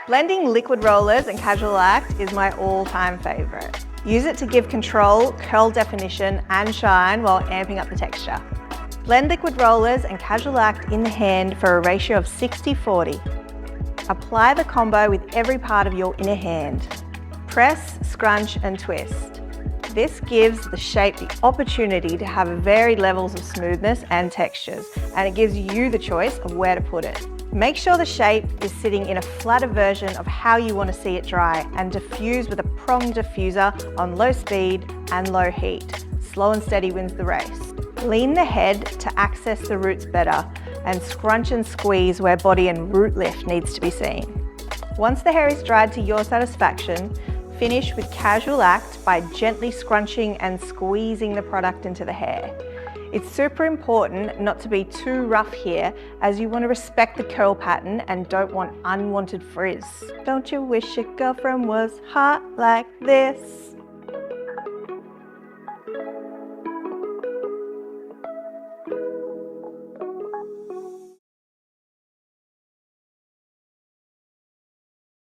Blending liquid rollers and casual act is my all-time favourite. Use it to give control, curl definition and shine while amping up the texture. Blend liquid rollers and casual act in the hand for a ratio of 60-40. Apply the combo with every part of your inner hand. Press, scrunch and twist. This gives the shape the opportunity to have varied levels of smoothness and textures, and it gives you the choice of where to put it. Make sure the shape is sitting in a flatter version of how you want to see it dry, and diffuse with a prong diffuser on low speed and low heat. Slow and steady wins the race. Lean the head to access the roots better, and scrunch and squeeze where body and root lift needs to be seen. Once the hair is dried to your satisfaction, finish with casual act by gently scrunching and squeezing the product into the hair. It's super important not to be too rough here, as you want to respect the curl pattern and don't want unwanted frizz. Don't you wish your girlfriend was hot like this?